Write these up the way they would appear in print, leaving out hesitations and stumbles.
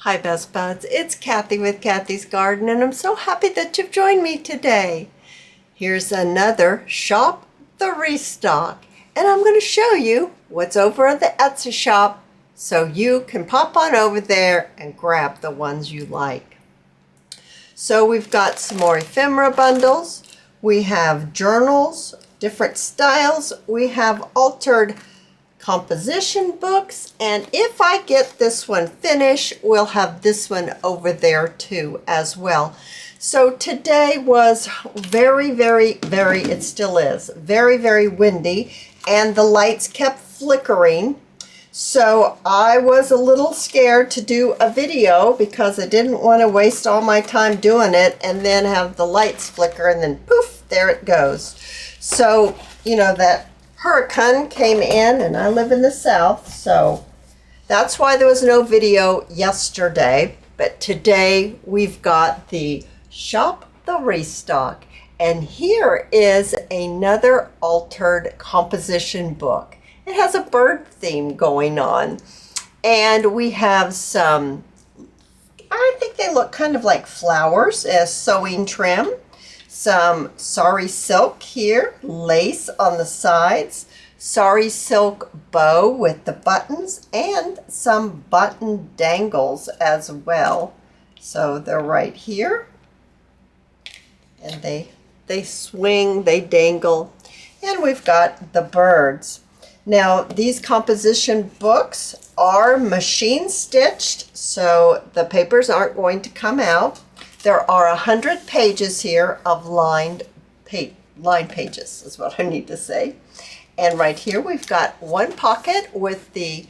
Hi Best Buds, it's Cathy with Cathy's Garden, and I'm so happy that you've joined me today. Here's another Shop the Restock, and I'm going to show you what's over at the Etsy shop so you can pop on over there and grab the ones you like. So we've got some more ephemera bundles, we have journals, different styles, we have altered composition books, and if I get this one finished, we'll have this one over there too as well. So today was very, it still is, very windy, and the lights kept flickering. So I was a little scared to do a video because I didn't want to waste all my time doing it and then have the lights flicker and then poof, there it goes. So, you know, that hurricane came in, and I live in the south, so that's why there was no video yesterday. But today we've got the Shop the Restock, and here is another altered composition book. It has a bird theme going on, and we have some, I think they look kind of like flowers as sewing trim. Some sari silk here, lace on the sides, sari silk bow with the buttons, and some button dangles as well. So they're right here, and they swing, they dangle, and we've got the birds. Now these composition books are machine stitched, so the papers aren't going to come out. There are 100 pages here of lined pages is what I need to say. And right here we've got one pocket with the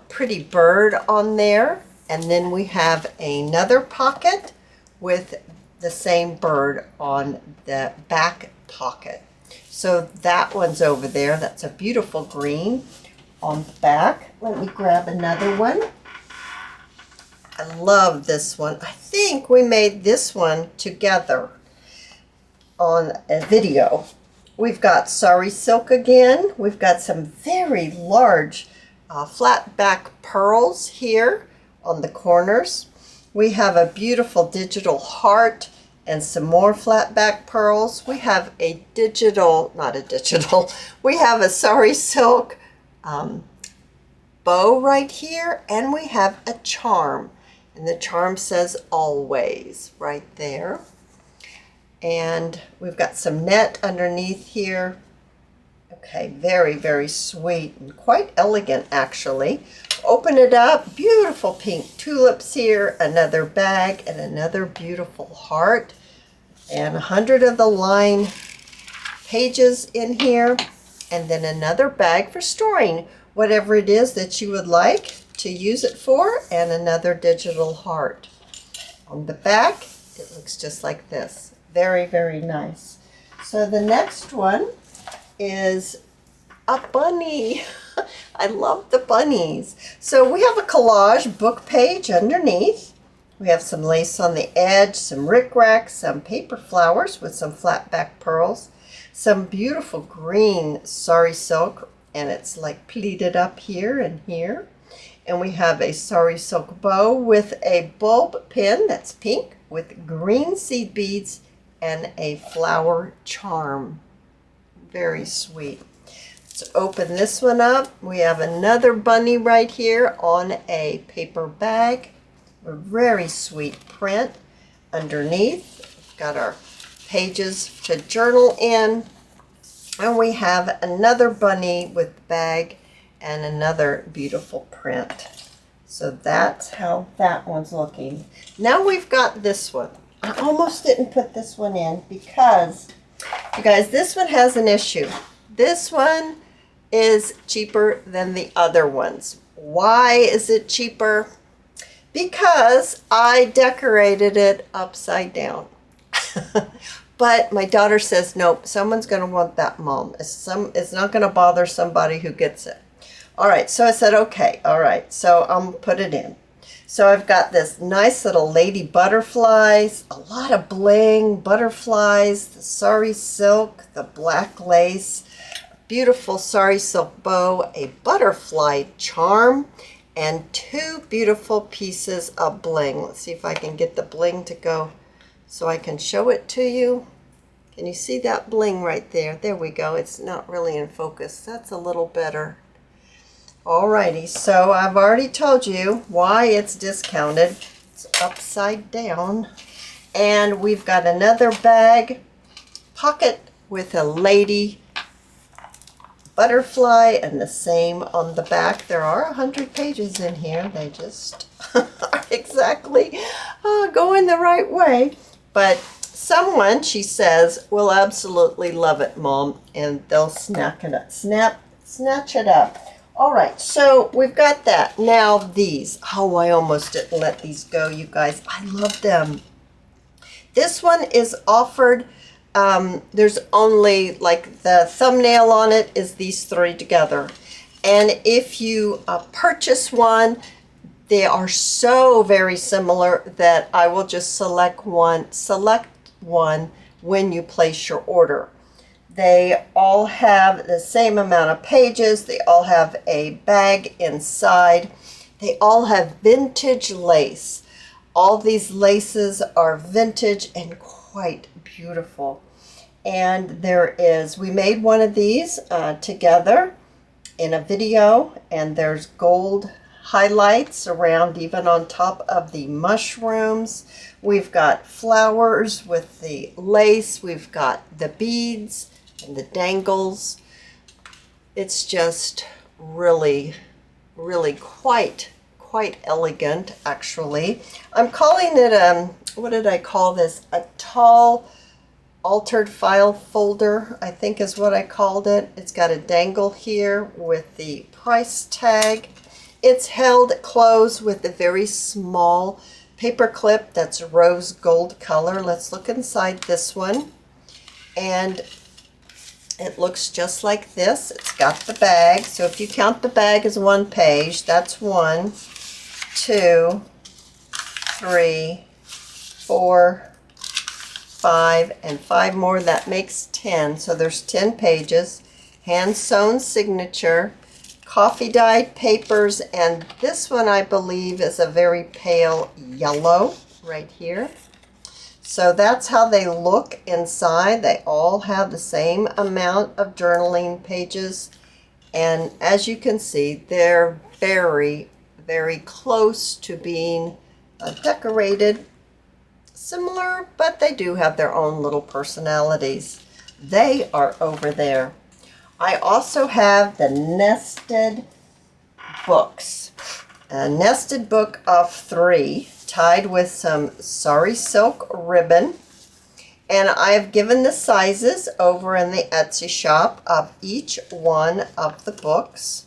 pretty bird on there. And then we have another pocket with the same bird on the back pocket. So that one's over there. That's a beautiful green on the back. Let me grab another one. I love this one. I think we made this one together on a video. We've got sari silk again. We've got some very large flat back pearls here on the corners. We have a beautiful digital heart and some more flat back pearls. We have a we have a sari silk bow right here, and we have a charm. And the charm says always right there. And we've got some net underneath here. Okay, very sweet and quite elegant actually. Open it up, beautiful pink tulips here, another bag, and another beautiful heart. And 100 of the line pages in here. And then another bag for storing whatever it is that you would like to use it for, and another digital heart. On the back, it looks just like this. Very nice. So the next one is a bunny. I love the bunnies. So we have a collage book page underneath. We have some lace on the edge, some rickrack, some paper flowers with some flat back pearls, some beautiful green sari silk, and it's like pleated up here and here. And we have a sari silk bow with a bulb pin that's pink with green seed beads and a flower charm. Very sweet. Let's open this one up. We have another bunny right here on a paper bag. A very sweet print underneath. We've got our pages to journal in. And we have another bunny with bag and another beautiful print. So that's how that one's looking. Now we've got this one. I almost didn't put this one in because, you guys, this one has an issue. This one is cheaper than the other ones. Why is it cheaper? Because I decorated it upside down. But my daughter says, nope, someone's going to want that, Mom. It's not going to bother somebody who gets it. All right, so I said, okay, all right, so I'm put it in. So I've got this nice little lady butterflies, a lot of bling, butterflies, the sari silk, the black lace, beautiful sari silk bow, a butterfly charm, and 2 beautiful pieces of bling. Let's see if I can get the bling to go so I can show it to you. Can you see that bling right there? There we go. It's not really in focus. That's a little better. Alrighty, so I've already told you why it's discounted. It's upside down. And we've got another bag pocket with a lady butterfly, and the same on the back. There are 100 pages in here. They just aren't exactly going the right way. But someone, she says, will absolutely love it, Mom, and they'll snatch it up. Snatch it up. All right, so we've got that. Now these. Oh, I almost didn't let these go, you guys. I love them. This one is offered. There's only, like, the thumbnail on it is these 3 together. And if you purchase one, they are so very similar that I will just select one when you place your order. They all have the same amount of pages. They all have a bag inside. They all have vintage lace. All these laces are vintage and quite beautiful. And we made one of these together in a video, and there's gold highlights around, even on top of the mushrooms. We've got flowers with the lace. We've got the beads and the dangles. It's just really, really quite elegant, actually. I'm calling it, what did I call this? A tall altered file folder, I think is what I called it. It's got a dangle here with the price tag. It's held closed with a very small paper clip that's rose gold color. Let's look inside this one. And it looks just like this. It's got the bag. So if you count the bag as 1 page, that's 1, 2, 3, 4, 5, and 5 more. That makes 10. So there's 10 pages. Hand sewn signature, coffee dyed papers, and this one I believe is a very pale yellow right here. So that's how they look inside. They all have the same amount of journaling pages, and as you can see, they're very, very close to being decorated. Similar, but they do have their own little personalities. They are over there. I also have the nested books. A nested book of 3 tied with some sari silk ribbon. And I have given the sizes over in the Etsy shop of each one of the books.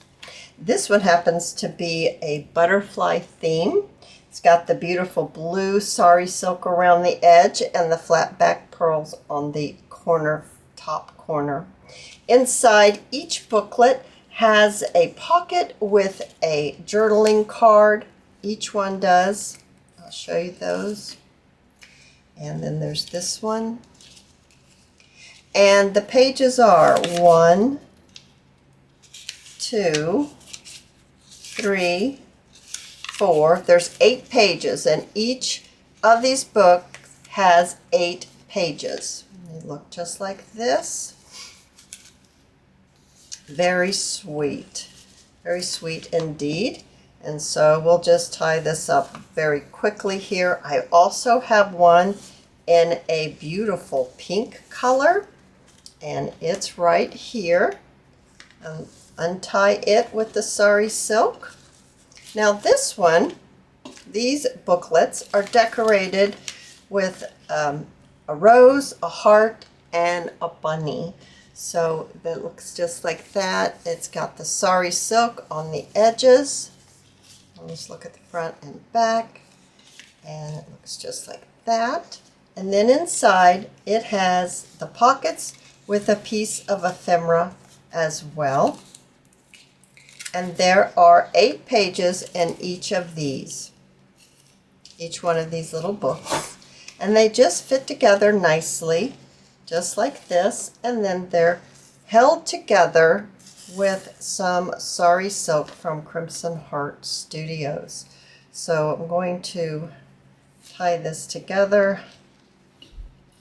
This one happens to be a butterfly theme. It's got the beautiful blue sari silk around the edge and the flat back pearls on the top corner. Inside each booklet has a pocket with a journaling card. Each one does. I'll show you those. And then there's this one. And the pages are 1, 2, 3, 4. There's 8 pages, and each of these books has 8 pages. They look just like this. Very sweet indeed. And so we'll just tie this up very quickly here. I also have one in a beautiful pink color, and it's right here. Untie it with the sari silk. Now this one, these booklets are decorated with a rose, a heart, and a bunny. So that looks just like that. It's got the sari silk on the edges. Let's look at the front and back. And it looks just like that. And then inside it has the pockets with a piece of ephemera as well. And there are 8 pages in each of these. Each one of these little books. And they just fit together nicely, just like this. And then they're held together with some Sari Silk from Crimson Heart Studios. So I'm going to tie this together.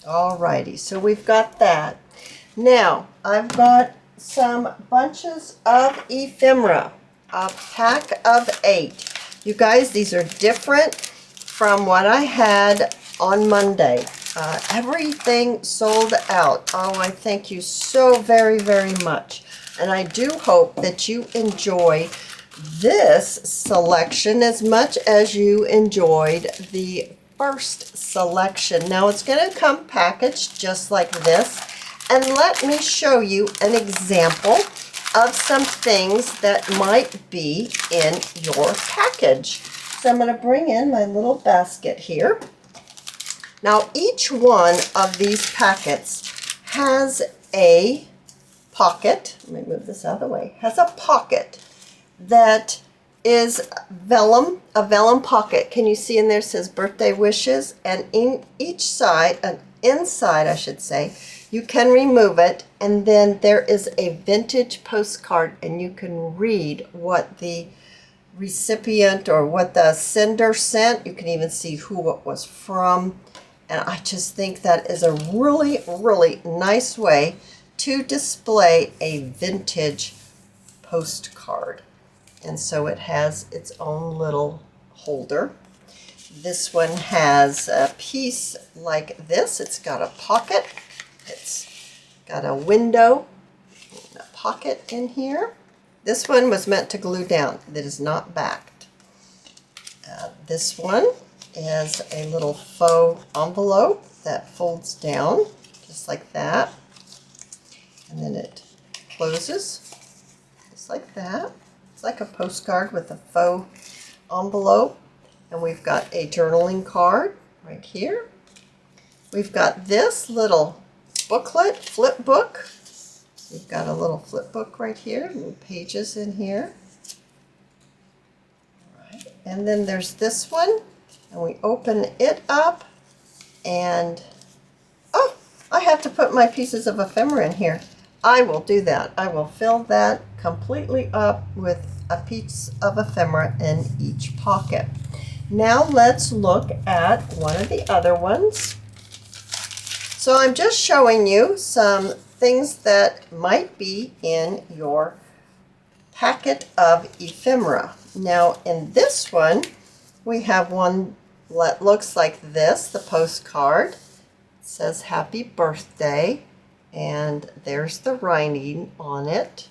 Alrighty, so we've got that. Now, I've got some bunches of ephemera, a pack of 8. You guys, these are different from what I had on Monday. Everything sold out. Oh, I thank you so very, very much. And I do hope that you enjoy this selection as much as you enjoyed the first selection. Now it's going to come packaged just like this. And let me show you an example of some things that might be in your package. So I'm going to bring in my little basket here. Now each one of these packets has a pocket. Let me move this out of the way. Has a pocket that is vellum, a vellum pocket. Can you see in there says birthday wishes? And in each side, and inside I should say, you can remove it, and then there is a vintage postcard, and you can read what the recipient or what the sender sent. You can even see who it was from. And I just think that is a really, really nice way to display a vintage postcard. And so it has its own little holder. This one has a piece like this. It's got a pocket. It's got a window, and a pocket in here. This one was meant to glue down. That is not backed. This one is a little faux envelope that folds down just like that. And then it closes just like that. It's like a postcard with a faux envelope. And we've got a journaling card right here. We've got this little booklet, flip book. We've got a little flip book right here, little pages in here. All right. And then there's this one, and we open it up, and oh, I have to put my pieces of ephemera in here. I will do that. I will fill that completely up with a piece of ephemera in each pocket. Now let's look at one of the other ones. So I'm just showing you some things that might be in your packet of ephemera. Now in this one, we have one that looks like this, the postcard. It says happy birthday, and there's the writing on it.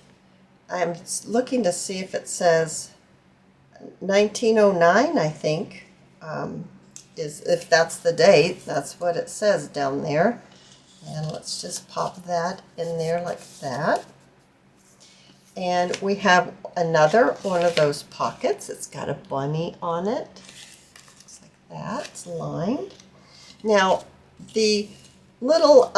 I'm looking to see if it says 1909, I think. If that's the date, that's what it says down there. And let's just pop that in there like that. And we have another one of those pockets. It's got a bunny on it. Looks like that. It's lined. Now, the little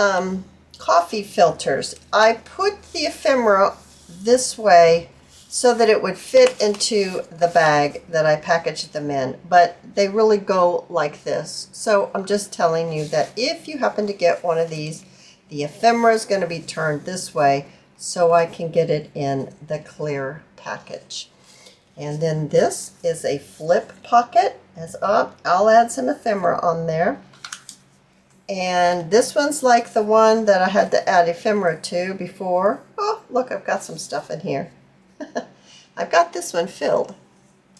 coffee filters, I put the ephemera this way so that it would fit into the bag that I packaged them in, but they really go like this. So I'm just telling you that if you happen to get one of these, the ephemera is going to be turned this way so I can get it in the clear package. And then this is a flip pocket. I'll add some ephemera on there. And this one's like the one that I had to add ephemera to before. Oh, look, I've got some stuff in here. I've got this one filled.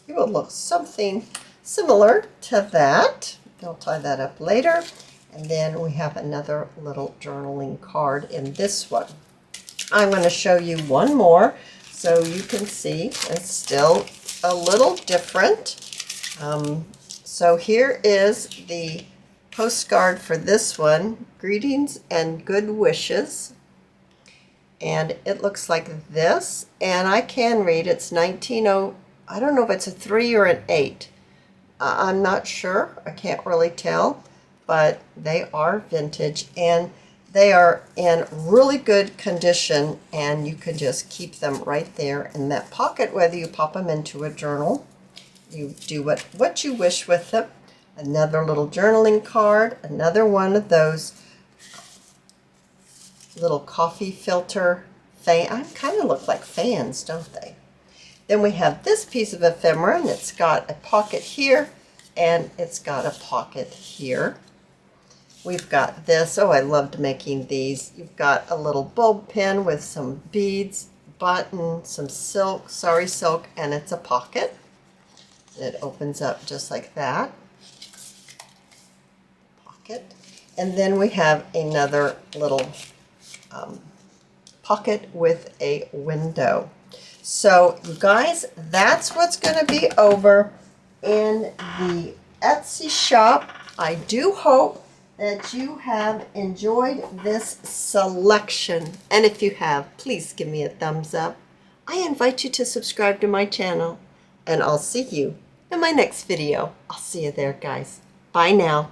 It will look something similar to that. I'll tie that up later. And then we have another little journaling card in this one. I'm going to show you one more so you can see it's still a little different. So here is the postcard for this one. Greetings and good wishes. And it looks like this, and I can read it's 190, I don't know if it's a 3 or an 8. I'm not sure, I can't really tell, but they are vintage and they are in really good condition, and you can just keep them right there in that pocket, whether you pop them into a journal, you do what you wish with them. Another little journaling card, another one of those little coffee filter kind of look like fans, don't they? Then we have this piece of ephemera, and it's got a pocket here, and it's got a pocket here. We've got this. Oh, I loved making these. You've got a little bulb pin with some beads, button, some silk, sari silk, and it's a pocket. It opens up just like that. Pocket. And then we have another little pocket with a window. So you guys, that's what's going to be over in the Etsy shop. I do hope that you have enjoyed this selection. And if you have, please give me a thumbs up. I invite you to subscribe to my channel, and I'll see you in my next video. I'll see you there, guys. Bye now.